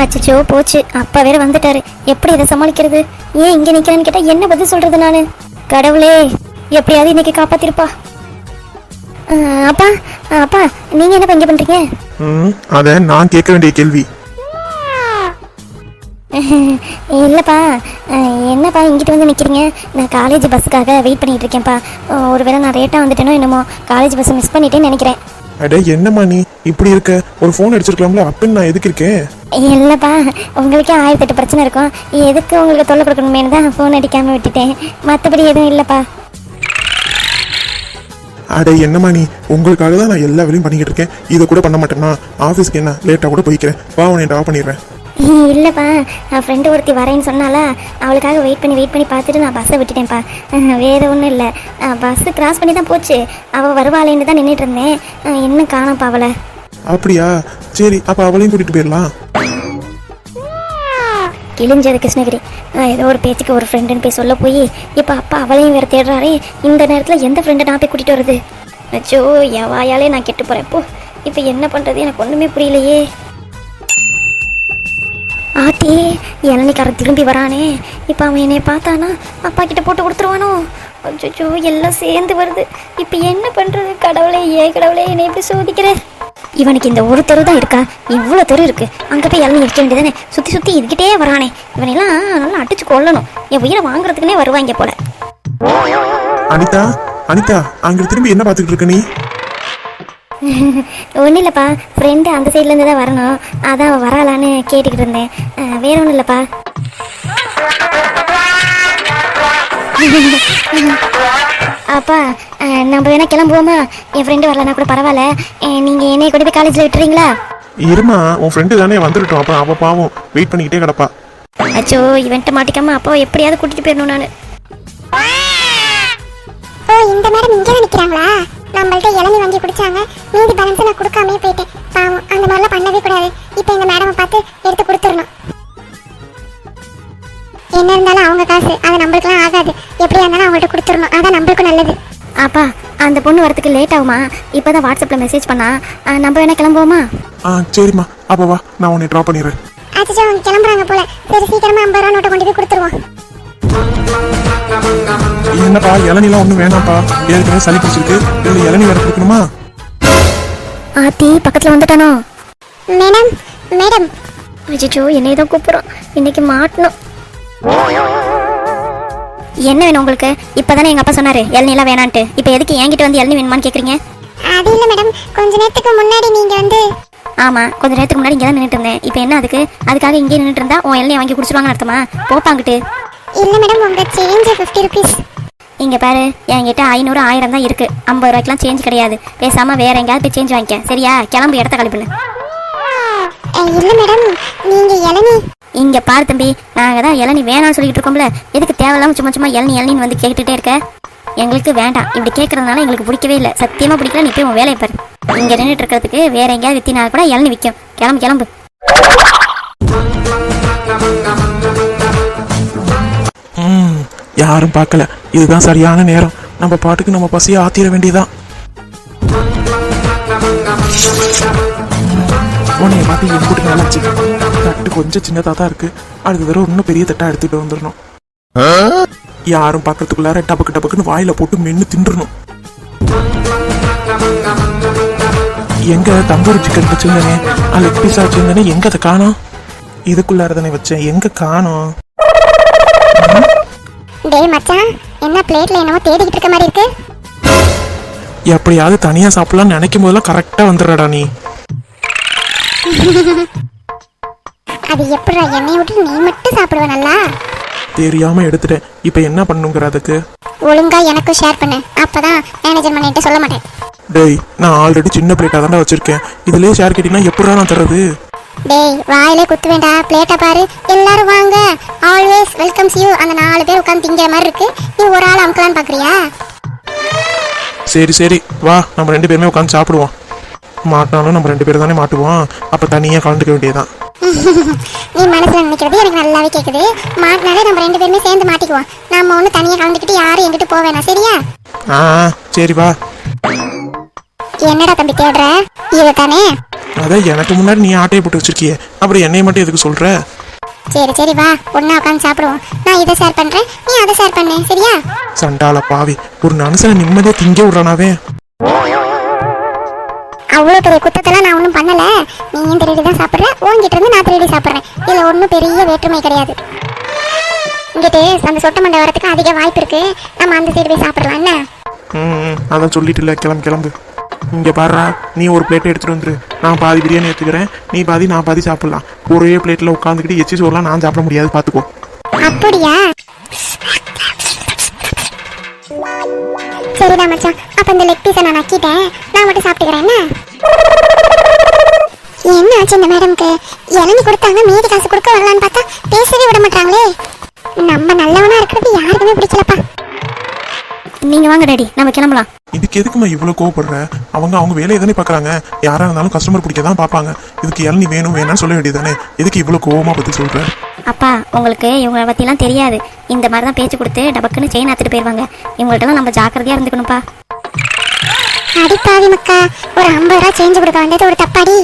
அச்சோ போச்சு, அப்பா வேற வந்துட்டாரு. எப்படி இதை சமாளிக்கிறது? ஏன் இங்க நிக்கிறேன்னு கேட்டா என்ன பதில் சொல்றது நானு? கடவுளே, எப்படியாவது இன்னைக்கு காப்பாத்திருப்பா. அப்பா அப்பா, நீங்க என்ன இங்க பண்றீங்க? அத நான் கேட்க வேண்டிய கேள்வி. இல்லப்பா, என்னப்பா இங்கிட்டு வந்து நிக்கிறீங்க? நான் காலேஜ் பஸ்ஸுக்காக வெயிட் பண்ணிட்டு இருக்கேன்ப்பா. ஒருவேளை நான் லேட்டா வந்துட்டேனோ என்னமோ, காலேஜ் பஸ் மிஸ் பண்ணிட்டேன்னு நினைக்கிறேன். அட என்னம்மா நீ இப்படி இருக்க? ஒரு ஃபோன் அடிச்சிருக்கலாம்ல, அப்பன்னு நான் எதுக்கு இருக்கேன்? இல்லப்பா, உங்களுக்கே 1008 பிரச்சனை இருக்கும். எதுக்கு உங்களுக்கு தொல்லை கொடுக்கணுமேனு தான் ஃபோன் அடிக்காம விட்டுட்டேன். மற்றபடி எதுவும் இல்லப்பா. அட என்னம்மா நீ, உங்களுக்காக தான் நான் எல்லா வேலையும் பண்ணிக்கிட்டு இருக்கேன். இதை கூட பண்ண மாட்டேன்னா ஆஃபீஸ்க்கு என்ன லேட்டாக கூட போய்க்கிறேன். வா, உன்னை ட்ராப் பண்ணிடுறேன். இல்லைப்பா, என் ஃப்ரெண்டு ஒருத்தி வரேன்னு சொன்னாலா, அவளுக்காக வெயிட் பண்ணி பார்த்துட்டு நான் பஸ்ஸை விட்டுட்டேன்ப்பா. வேறு ஒன்றும் இல்லை, பஸ்ஸு கிராஸ் பண்ணி தான் போச்சு. அவள் வருவாளேன்னு தான் நின்றுட்டு இருந்தேன். இன்னும் காணோம்ப்பா அவளை. அப்படியா? சரி, அப்போ அவளையும் கூட்டிகிட்டு போயிடலாம். கிழிஞ்சது கிருஷ்ணகிரி. ஏதோ ஒரு பேச்சுக்கு ஒரு ஃப்ரெண்டுன்னு போய் சொல்ல போய் இப்போ அப்பா அவளையும் வேறு தேடுறாரே. இந்த நேரத்தில் எந்த ஃப்ரெண்டை நான் போய் கூட்டிகிட்டு வருது? அச்சோ, என் வாயாலே நான் கெட்டு போகிறேன். இப்போ என்ன பண்ணுறது? எனக்கு ஒன்றுமே புரியலையே. ஆத்தி, இளநிக்காரன் திரும்பி வரானே. இப்போ அவன் என்னை பார்த்தானா அப்பா கிட்ட போட்டு கொடுத்துருவானோ? அச்சோ, எல்லாம் சேர்ந்து வருது. இப்போ என்ன பண்ணுறது? கடவுளே, கடவுளே, என்னை எப்படி சோதிக்கிற? இவனுக்கு இந்த ஒரு தெரு தான் இருக்கா? இவ்வளோ தெரு இருக்கு. அங்கே போய் இளநீ அடிக்க வேண்டியதானே? சுற்றி இதுக்கிட்டே வரானே. இவனெல்லாம் நல்லா அடிச்சு கொள்ளணும். என் உயிரை வாங்குறதுக்குன்னே வருவாங்க போல. அனிதா, அனிதா, அங்கே திரும்பி என்ன பார்த்துக்கிட்டு இருக்க நீ? ஒன்றும் இல்லைப்பா, ஃப்ரெண்டு அந்த சைட்லேருந்து தான் வரணும். அதான் அவள் வராளான்னு கேட்டுக்கிட்டு இருந்தேன். வேற ஒன்றும் இல்லைப்பா. அப்பா, நம்ம வேணா கிளம்புவோமா? என் ஃப்ரெண்டு வரலன்னா கூட பரவாயில்ல. நீங்கள் என்னைய கொண்டு போய் காலேஜில் விட்டுறீங்களா? இருமா, உன் ஃப்ரெண்டு தானே வந்துட்டோம். அப்புறம் அவள் பாவம் வெயிட் பண்ணிக்கிட்டே கிடப்பா. அச்சோ, இவன்ட்ட மாட்டிக்காம அப்போ எப்படியாவது கூட்டிகிட்டு போயிடணும் நான். ஓ, இந்த மேடம் இங்கே தான் நிற்கிறாங்களா? நம்மள்ட்ட இளநீ வாங்கி குடிச்சாங்க. மீதி பேலன்ஸ் நான் கொடுக்காமே போயிட்டேன். பாவம், அந்த மாதிரிலாம் பண்ணவே கூடாது. இப்போ இந்த மேடமை பார்த்து எடுத்து கொடுத்துடணும். என்ன இருந்தாலும் அவங்க காசு, அது நம்மளுக்குலாம் ஆகாது. எப்படியா இருந்தாலும் அவங்கள்ட்ட கொடுத்துடணும். அதான் நம்மளுக்கும் நல்லது. அப்பா, அந்த பொண்ணு வரத்துக்கு லேட் ஆகுமா? இப்போதான் வாட்ஸ்அப்பில் மெசேஜ் பண்ணா. நம்ம வேணா கிளம்புவோமா? சரிம்மா, அப்போ வா, நான் உன்னை ட்ராப் பண்ணிடுறேன். அச்சோ, அவங்க கிளம்புறாங்க போல. சரி, சீக்கிரமா 50 ரூபா நோட்டை கொண்டு போய் கொடுத்துருவோம். என்னப்பா, இளநிலாம் ஒன்றும் வேணாம்ப்பா. ஏற்கனவே சளி பிடிச்சிருக்கு. இதில் இளநீ வேற கொடுக்கணுமா? ஆத்தி பக்கத்தில் வந்துட்டானோ? Madam, madam. அச்சோ, என்னை தான் கூப்பிட்றோம். இன்னைக்கு மாட்டணும். என்ன வேணும் உங்களுக்கு? இப்போதானே எங்கள் அப்பா சொன்னார் இளநீலாம் வேணான்ட்டு. இப்போ எதுக்கு என்கிட்ட வந்து இளநீ வேணுமான்னு கேட்குறீங்க? அது இல்லை மேடம், கொஞ்ச நேரத்துக்கு முன்னாடி நீங்கள் வந்து. ஆமாம், கொஞ்ச நேரத்துக்கு முன்னாடி இங்கே தான் நின்றுட்டு இருந்தேன். இப்போ என்ன அதுக்காக இங்கே நின்றுட்டு இருந்தா உன் இளநீ வாங்கி குடிச்சிருவாங்கன்னு அர்த்தமா? போப்பாங்கிட்டு. இல்லை மேடம், உங்கள் சேஞ்ச் 50 ருபீஸ். இங்கே பாரு, என்கிட்ட 500 1000 தான் இருக்குது. 50 ரூபாய்க்குலாம் சேஞ்ச் கிடையாது. பேசாமல் வேற எங்கேயாவது போய் சேஞ்ச் வாங்கிக்க. சரியா? கிளம்பு, இடத்த கழிப்புன்னு. இல்லை மேடம், நீங்கள் இளநீ. இங்கே பாரு தம்பி, நாங்கள் தான் இளநீ வேணாம்னு சொல்லிட்டு இருக்கோம்ல. எதுக்கு தேவையில்லாமல் சும்மா இளநீன்னு வந்து கேட்டுகிட்டே இருக்க? எங்களுக்கு வேண்டாம். இப்படி கேட்கறதுனால எங்களுக்கு பிடிக்கவே இல்லை. சத்தியமாக பிடிக்கல. நீ போய் உன் வேலையை பாரு. இங்கே நின்றுட்டு இருக்கிறதுக்கு வேற எங்கேயாவது வித்தினா கூட இளநீ விற்கும். கிளம்பு. யாரும் பார்க்கல. இதுதான் சரியான நேரம். நம்ம பாட்டுக்கு நம்ம பசியை ஆத்திர வேண்டியதான். உன்னைய பார்த்து என் கூட்டு நல்லாச்சு. தட்டு கொஞ்சம் சின்னதாக தான் இருக்கு. அடுத்த தடவை இன்னும் பெரிய தட்டா எடுத்துட்டு வந்துடணும். யாரும் பார்க்கறதுக்குள்ளார டபக்குன்னு வாயில போட்டு மென்னு தின்றணும். எங்க தந்தூரி சிக்கன் வச்சிருந்தேனே, லெக் பீஸா வச்சிருந்தேனே, எங்க அதை காணோம்? இதுக்குள்ளார தானே வச்சேன், எங்க காணோம்? டேய் மச்சான், என்ன பிளேட்ல என்னமோ தேடிக்கிட்டு இருக்க மாதிரி இருக்கு? எப்படியாவது தனியா சாப்பிடலாம்னு நினைக்கும் போதெல்லாம் கரெக்டா வந்துடுறடா நீ. அது எப்படிடா என்னைய விட்டு நீ மட்டும் சாப்பிடுவ? நல்லா தெரியாம எடுத்துட்டேன். இப்ப என்ன பண்ணுங்கிற? அதுக்கு ஒழுங்கா எனக்கும் ஷேர் பண்ணு. அப்பதான் மேனேஜர் பண்ணிட்டு சொல்ல மாட்டேன். டேய், நான் ஆல்ரெடி சின்ன பிளேட்டா தான்டா வச்சிருக்கேன். இதுலயே ஷேர் கேட்டீங்கன்னா எப்படா நான் தர்றது? டேய், வாயிலே குத்து வேண்டா. பிளேட்டை பாரு. எல்லாரும் வாங்க, ஆல்வேஸ் வெல்கம்ஸ் யூ. அந்த 4 பேர் உட்காந்து திங்கிற மாதிரி இருக்கு. நீ ஒரு ஆள் அமுக்கலான்னு பாக்குறியா? சரி வா, நம்ம 2 பேருமே உட்காந்து சாப்பிடுவோம். மாட்டினாலும் நம்ம 2 பேரும் தானே மாட்டுவோம். அப்ப தனியா கலந்துக்க வேண்டியதான். நீ மனசுல நினைக்கிறது எனக்கு நல்லாவே கேக்குது. மாட்டினாலே நம்ம 2 பேருமே சேர்ந்து மாட்டிக்குவோம். நம்ம ஒண்ணு தனியா கலந்துக்கிட்டு யாரும் எங்கிட்டு போக வேணாம். சரியா? சரி வா. என்னடா தம்பி தேடுற? இது தானே? அதான் எனக்கு முன்னாடி நீ ஆட்டையை போட்டு வச்சிருக்கியே, அப்புறம் என்னைய மட்டும் எதுக்கு சொல்ற? சரி சரி வா ஒண்ணா உட்காந்து சாப்பிடுவோம். நான் இதை ஷேர் பண்றேன், நீ அதை ஷேர் பண்ணு, சரியா? சண்டால பாவி, ஒரு மனுஷனை நிம்மதியா திங்க விடுறானாவே. அவ்வளோ பெரிய குத்தத்தெல்லாம் நான் ஒன்றும் பண்ணல. நீயும் திருடி தான் சாப்பிட்ற, உன்கிட்ட இருந்து நான் திருடி சாப்பிட்றேன். இதில் ஒன்றும் பெரிய வேற்றுமை கிடையாது. இங்கிட்டு அந்த சொட்ட மண்டை வரதுக்கு அதிக வாய்ப்பு இருக்கு. நம்ம அந்த சைடு போய் சாப்பிடலாம் என்ன? அதான் சொல்லிட்டு இல்லை, கிளம்பு கிளம்பு. இங்க பாருடா, நீ ஒரு பிளேட்டை எடுத்துட்டு வந்துரு, நான் பாதி பிரியாணி எடுத்துக்கிறேன், நீ பாதி நான் பாதி சாப்பிடலாம். ஒரே பிளேட்ல உட்காந்துக்கிட்டு எச்சி சோறுலாம் நான் சாப்பிட முடியாது, பாத்துக்கோ. அப்படியா? சரிடா மச்சான், அப்ப இந்த லெக் பீஸை நான் நக்கிட்டேன், நான் மட்டும் சாப்பிட்டுக்கிறேன் என்ன? என்ன ஆச்சு இந்த மேடம்க்கு? இளநீ கொடுத்தாங்க, மீதி காசு கொடுக்க வரலான்னு பார்த்தா பேசவே விட மாட்டாங்களே. நம்ம நல்லவனா இருக்கிறது யாருக்குமே பிடிக்கலப்பா. நீங்க வாங்க டாடி, நம்ம கிளம்பலாம். இதுக்கு எதுக்குமா இவ்வளவு கோவப்படுற? அவங்க வேலையை தானே பாக்குறாங்க. யாரா இருந்தாலும் கஸ்டமர் பிடிக்க தான் பார்ப்பாங்க. இதுக்கு இளநீ வேணும் வேணாம்னு சொல்ல வேண்டியதானே, எதுக்கு இவ்வளவு கோவமா பத்தி சொல்ற? அப்பா, உங்களுக்கு இவங்களை பற்றிலாம் தெரியாது. இந்த மாதிரி தான் பேச்சு கொடுத்து டபக்குன்னு செயின் ஆத்துட்டு போயிடுவாங்க. இவங்கள்ட்டலாம் நம்ம ஜாக்கிரதையாக இருந்துக்கணும்ப்பா. அடிப்பாவி மக்கா, ஒரு 50 ரூபா சேஞ்ச் கொடுக்க வந்தது ஒரு தப்பாடி.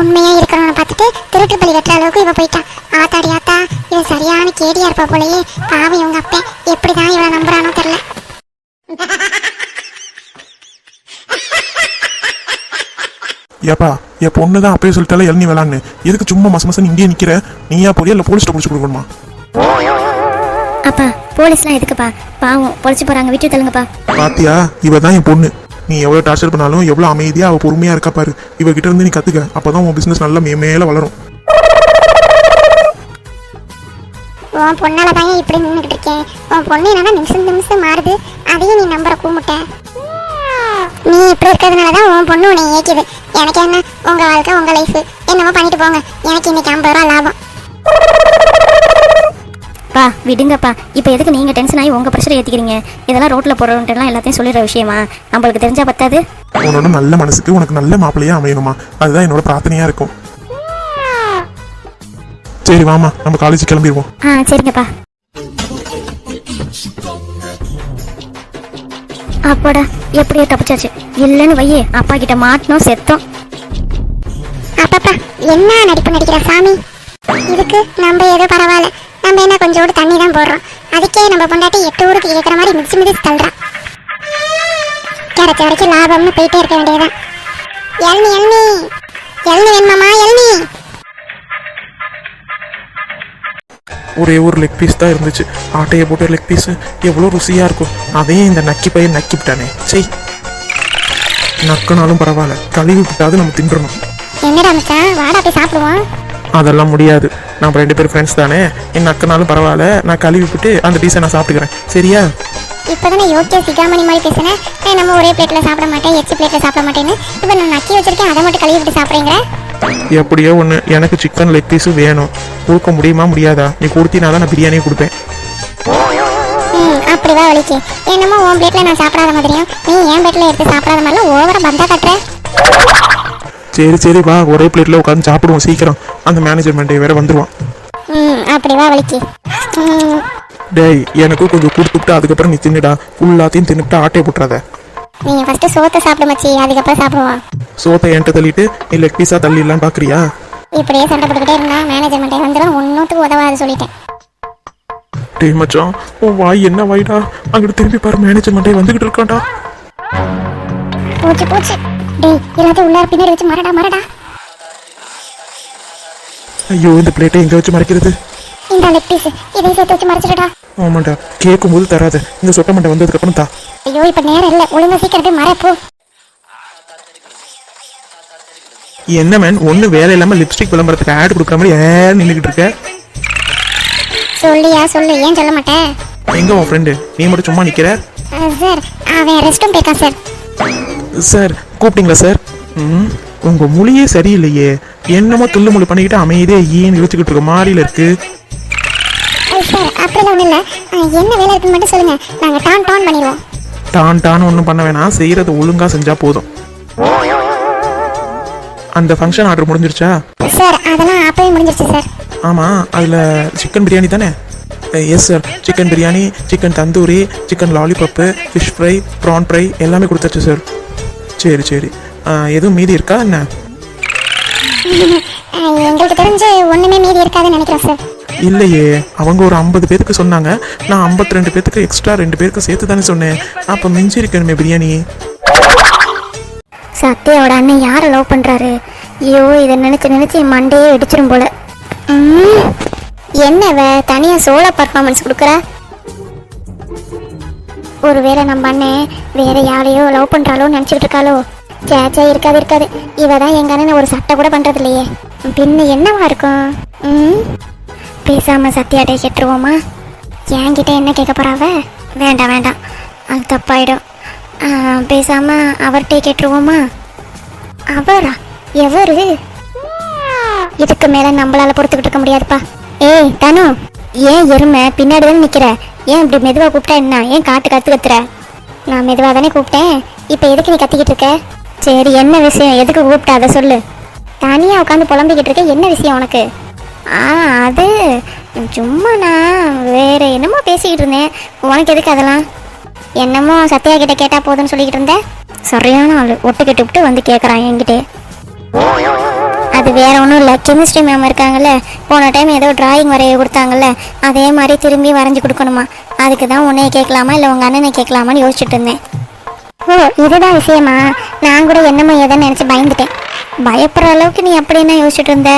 உண்மையா இருக்கிறவனை பார்த்துட்டு திருட்டு பலி கட்டுற அளவுக்கு இவ போயிட்டான். ஆத்தாடி ஆத்தா, இவ சரியான கேடியா இருப்பா போலயே. பாவி இவங்க அப்பே எப்படிதான் இவளை நம்புறானோ தெரியல. ஏப்பா, என் பொண்ணு தான் அப்பயே சொல்லிட்டால இளநீ வேளான்னு, எதுக்கு சும்மா மசமசன்னு இங்கே நிக்கிற? நீயா போறியா இல்ல போலீஸ்ட்ட பிடிச்சி கொடுக்கணுமா? அப்பா, போலீஸ்லாம் எதுக்குப்பா? பாவம் பொழைச்சு போறாங்க, விட்டு தள்ளுங்கப்பா. பாத்தியா, இவ தான் என் பொண்ணு. நீ எவ்வளவு டார்ச்சர் பண்ணாலும் எவ்வளவு அமைதியா அவ பொறுமையா இருக்கா பாரு. இவகிட்ட இருந்து நீ கத்துக்க, அப்பதான் உன் பிசினஸ் நல்லா மேல வளரும். உன் பொண்ணால தான் இப்படி நின்றுட்டு இருக்கேன். உன் பொண்ணு என்னன்னா நிமிஷம் மாறுது, அதையும் நீ நம்புற கூமுட்ட. நீ இப்படி இருக்கிறதுனாலதான் உன் பொண்ணு உன்னை ஏக்குது. எனக்கு என்ன, உங்க வாழ்க்கை உங்க லைஃப், என்னமோ பண்ணிட்டு போங்க. எனக்கு இன்னைக்கு 50 ரூபா லாபம். பா விடுங்கப்பா, இப்போ எதுக்கு நீங்கள் டென்ஷன் ஆகி உங்கள் ப்ரெஷரை ஏற்றிக்கிறீங்க? இதெல்லாம் ரோட்டில் போடுறவன்ட்டெல்லாம் எல்லாத்தையும் சொல்லிடுற விஷயமா? நம்மளுக்கு தெரிஞ்சா பத்தாது. உன்னோட நல்ல மனசுக்கு உனக்கு நல்ல மாப்பிள்ளையா அமையணுமா, அதுதான் என்னோட பிரார்த்தனையா இருக்கும். சரி வாமா, நம்ம காலேஜ் கிளம்பிடுவோம். சரிங்கப்பா. அப்பாடா, எப்படியோ தப்பிச்சாச்சு. இல்லைன்னு வையே, அப்பா கிட்ட மாட்டணும் செத்தோம். அப்பப்பா, என்ன நடிப்பு நடிக்கிற சாமி. இதுக்கு நம்ம ஏதோ பரவாயில்ல, நம்ம என்ன கொஞ்சோடு தண்ணி தான் போடுறோம். அதுக்கே நம்ம பொண்டாட்டி 8 ஊருக்கு கேட்குற மாதிரி மிதிச்சு தள்ளுறான். கிடைச்ச வரைக்கும் லாபம்னு போயிட்டே இருக்க வேண்டியதுதான். இளநீ இளநீ இளநீ வேணுமாமா? இளநீ ஒரே ஒரு லெக் பீஸ் தான் இருந்துச்சு. ஆட்டையை போட்ட லெக் பீஸ் எவ்வளோ ருசியா இருக்கும். அதையும் இந்த நக்கி பையன் நக்கி விட்டானே. சரி, நக்குனாலும் பரவாயில்ல, கழுவி விட்டாது நம்ம தின்றணும். என்னடா மச்சான், வாடா போய் சாப்பிடுவோம். அதெல்லாம் முடியாது, நம்ம 2 பேரும் ஃப்ரெண்ட்ஸ் தானே. என் நக்குனாலும் பரவாயில்ல, நான் கழுவி விட்டு அந்த பீஸை நான் சாப்பிட்டுக்கிறேன், சரியா? இப்போதானே யோக்கிய சிகாமணி மாதிரி பேசுனேன். நம்ம ஒரே பிளேட்ல சாப்பிட மாட்டேன், எச்சி பிளேட்ல சாப்பிட மாட்டேன்னு இப்போ நான் நக்கி வச்சிருக்கேன், அதை மட்டும் கழுவி விட்டு சாப்பிட்றீங்க. எப்படியோ ஒன்று, எனக்கு சிக்கன் லெக் பீஸு வேணும். கொடுக்க முடியுமா முடியாதா? நீ கொடுத்தினா தான் நான் பிரியாணியே கொடுப்பேன். அப்படிவா வலிக்கு. என்னமோ உன் பிளேட்ல நான் சாப்பிடாத மாதிரியும், நீ என் பிளேட்ல எடுத்து சாப்பிடாத மாதிரிலாம் ஓவரா பந்தா கட்டுற. சரி சரி வா, ஒரே பிளேட்ல உட்காந்து சாப்பிடுவோம் சீக்கிரம். அந்த மேனேஜர் மண்டே வேற வந்துருவான். அப்படிவா வலிக்கு. டேய், எனக்கு கொஞ்சம் கொடுத்துட்டு அதுக்கப்புறம் நீ தின்னுடா. ஃபுல்லாத்தையும் தின்னுட்டு ஆட்டையை போட்டுறாத. நீங்க ஃபர்ஸ்ட் சோத்தை சாப்பிட மச்சி, அதுக்கப்புறம் சாப்பிடுவோம். சோத்தை என்கிட்ட தள்ளிட்டு நீ லெக் பீஸா தள்ளிடலான்னு பாக்குறியா? இப்படியே சண்டை போட்டுக்கிட்டே இருந்தா மேனேஜர் மண்டே வந்துடும், ஒன்னுத்துக்கு உதவாது சொல்லிட்டேன். டேய் மச்சான், உன் வாய் என்ன வாய்டா? அங்கிட்டு திரும்பி பாரு, மேனேஜர் மண்டே வந்துகிட்டு இருக்கான்டா. போச்சு போச்சு. டேய், எல்லாத்தையும் உள்ளார பின்னாடி வச்சு மறடா மறடா. ஐயோ, இந்த பிளேட்டை எங்க வச்சு மறைக்கிறது? இந்த லெக் பீஸ் இதை சேர்த்து வச்சு மறைச்சிடுடா. ஆமாண்டா, கேட்கும் போது தராத, இந்த சொட்ட மண்டை வந்ததுக்கு அப்புறம் தா. ஐயோ, இப்ப நேரம் இல்ல, ஒழுங்கா சீக்கிரம் போய் மறைப்போ. என்ன மேன், ஒண்ணு வேலை இல்லாம லிப்ஸ்டிக் விளம்பரத்துக்கு ஆட் கொடுக்குற மாதிரி ஏன் நின்றுகிட்டு இருக்க? சொல்லியா சொல்லு, ஏன் சொல்ல மாட்டேன்? எங்க உன் ஃப்ரெண்டு? நீ மட்டும் சும்மா நிக்கிற? சார், அவன் ரெஸ்ட் ரூம் போயிருக்கான் சார். சார் கூப்பிட்டீங்களா சார்? உங்க மொழியே சரியில்லையே, என்னமோ துள்ளு மொழி பண்ணிக்கிட்டு அமைதியே ஏன் யோசிச்சுக்கிட்டு இருக்க மாதிரில இருக்கு. சார் அப்படிலாம் ஒன்றும் இல்லை, என்ன வேலை இருக்குன்னு மட்டும் சொல்லுங்க, நாங்கள் டான் டான் பண்ணிடுவோம். டான் ஒன்றும் பண்ண வேணாம், செய்யறது ஒழுங்கா செஞ்சா போதும். அந்த ஃபங்க்ஷன் ஆர்டர் முடிஞ்சிருச்சா? சார் அதெல்லாம் அப்பவே முடிஞ்சிருச்சு சார். ஆமா, அதுல சிக்கன் பிரியாணி தானே? Yes sir, chicken biryani, chicken tandoori, chicken lollipop, fish fry, PRAN fry எல்லாமே கொடுத்தாச்சு சார். சரி சரி, எதுவும் மீதி இருக்கா என்ன? எங்களுக்கு தெரிஞ்சு ஒண்ணுமே மீதி இருக்காதுன்னு நினைக்கிறேன் சார். இல்லையே, அவங்க ஒரு 50 பேருக்கு சொன்னாங்க. நான் 52 பேருக்கு எக்ஸ்ட்ரா 2 பேருக்கு சேர்த்து தானே சொன்னேன். அப்போ மிஞ்சி இருக்கணுமே பிரியாணி. சத்யாவோட அண்ணன் யாரை லவ் பண்ணுறாரு? ஐயோ, இதை நினச்சி மண்டையே வெடிச்சிரும் போல. என்னவ தனியாக சோலோ பர்ஃபார்மன்ஸ் கொடுக்குறா? ஒருவேளை நம்ம அண்ணன் வேற யாரையோ லவ் பண்ணுறாளோன்னு நினச்சிக்கிட்டு இருக்காளோ? சேச்சா, இருக்காது. இவ தான் எங்கள் அண்ணனை ஒரு சட்டை கூட பண்ணுறது இல்லையே. பின்ன என்னவா இருக்கும்? பேசாம சத்யாட்டே கேட்டுருவோமா? என்கிட்ட என்ன கேட்க போறாவ? வேண்டாம், அது தப்பாயிடும். பேசாம அவர்கிட்டே கேட்டுருவோமா? அவரா? எவரு? இதுக்கு மேல நம்மளால பொறுத்துக்கிட்டு இருக்க முடியாதுப்பா. ஏய் தனு, ஏன் எருமை பின்னாடி தானே நிக்கிற? ஏன் இப்படி மெதுவா கூப்பிட்டா என்ன? ஏன் கத்துற? நான் மெதுவா தானே கூப்பிட்டேன். இப்ப எதுக்கு நீ கத்திக்கிட்டு இருக்க? சரி, என்ன விஷயம்? எதுக்கு கூப்பிட்ட அதை சொல்லு. தனியா உட்காந்து புலம்பிக்கிட்டு இருக்க, என்ன விஷயம் உனக்கு? அது சும்மா நான் வேற என்னமோ பேசிக்கிட்டு இருந்தேன். உனக்கு எதுக்கு அதெல்லாம்? என்னமோ சத்யா கிட்ட கேட்டா போதுன்னு சொல்லிக்கிட்டு இருந்தேன். சரியான ஆள், ஒட்டு கெட்டுவிட்டு வந்து கேட்குறான் என்கிட்ட. அது வேற ஒன்றும் இல்லை, கெமிஸ்ட்ரி மேம் இருக்காங்கல்ல, போன டைம் ஏதோ டிராயிங் வரைய கொடுத்தாங்கல்ல, அதே மாதிரி திரும்பி வரைஞ்சி கொடுக்கணுமா. அதுக்கு தான் உன்னைய கேட்கலாமா இல்லை உங்கள் அண்ணனை கேட்கலாமான்னு யோசிச்சுட்டு இருந்தேன். ஓ, இதுதான் விஷயமா? நான் கூட என்னமோ எதுன்னு நினச்சி பயந்துட்டேன். பயப்படுற அளவுக்கு நீ அப்படி என்ன யோசிச்சுட்டு இருந்த?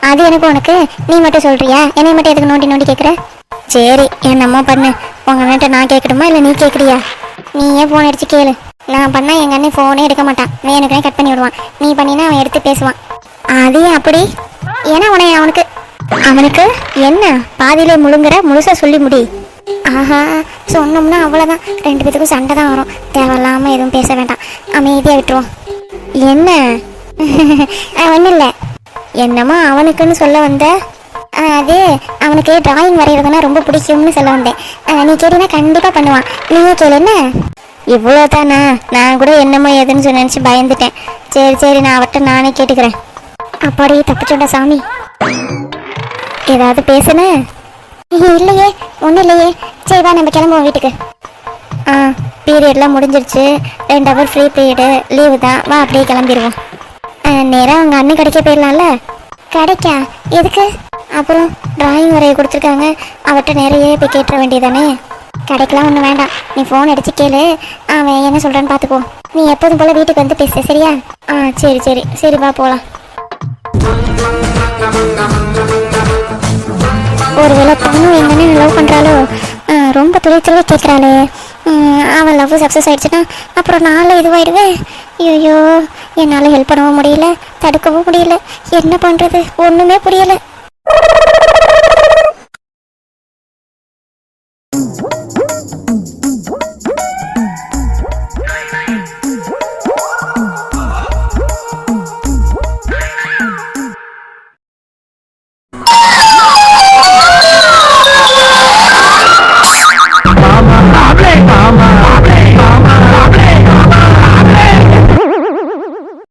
அது எனக்கு உனக்கு, நீ மட்டும் சொல்றியா? என்னை மட்டும் எதுக்கு நோண்டி கேட்குற? சரி, என்னம்மா பண்ணு. உங்கள் அண்ணன்ட்ட நான் கேட்கணுமா இல்லை நீ கேட்குறியா? நீ ஏன் ஃபோன் அடிச்சு கேளு. நான் பண்ணால் எங்கள் அண்ணன் ஃபோனே எடுக்க மாட்டான். வேணுக்குனே கட் பண்ணி விடுவான். நீ பண்ணினா அவன் எடுத்து பேசுவான். அதே அப்படி? ஏன்னா அவனுக்கு என்ன பாதியிலே முழுங்குற? முழுசாக சொல்லி முடி. ஆஹா, சொன்னோம்னா அவ்வளோதான், 2 பேத்துக்கும் சண்டை தான் வரும். தேவையில்லாமல் எதுவும் பேச வேண்டாம், அமைதியாக விட்டுருவோம். என்ன? ஒன்றும் இல்லை. என்னம்மா அவனுக்குன்னு சொல்ல வந்த? அது அவனுக்கு டிராயிங் வரைகிறதுனா ரொம்ப பிடிக்கும்னு சொல்ல வந்தேன். நீ கேட்டீங்கன்னா கண்டிப்பாக பண்ணுவான். நீயே கேளு. என்ன இவ்வளோ தானே? நான் கூட என்னமோ எதுன்னு நினச்சி பயந்துட்டேன். சரி, நான் அவர்கிட்ட நானே கேட்டுக்கிறேன். அப்பாடி தப்பிச்சோண்டா சாமி. ஏதாவது பேசுன? இல்லையே, ஒன்றும் இல்லையே. சரி வா, நம்ம கிளம்புவோம் வீட்டுக்கு. பீரியட்லாம் முடிஞ்சிருச்சு. 2 ஹவர் ஃப்ரீ பீரியடு, லீவு தான். வா, அப்படியே கிளம்பிடுவோம். நேராக அவங்க அண்ணன் கடைக்க போயிடலாம்ல? கடைக்கா? எதுக்கு? அப்புறம் டிராயிங் வரைய கொடுத்துருக்காங்க, அவர்கிட்ட நிறைய போய் கேட்டுற வேண்டியதானே. கடைக்கெலாம் ஒன்றும் வேண்டாம், நீ ஃபோன் அடித்து கேளு. அவன் என்ன சொல்கிறான்னு பார்த்துக்கோ. நீ எப்போதும் போல் வீட்டுக்கு வந்து பேச, சரியா? சரி வா போகலாம். ஒருவேளை பொண்ணு எங்கன்னு லவ் பண்ணுறாளோ? ரொம்ப துளைச்சலாக கேட்குறாளே. அவன் லவ் சக்ஸஸ் ஆகிடுச்சுன்னா அப்புறம் நானும் இதுவாயிடுவேன். ஐயோ, என்னால் ஹெல்ப் பண்ணவும் முடியல, தடுக்கவும் முடியல. என்ன பண்ணுறது? ஒன்றுமே புரியலை.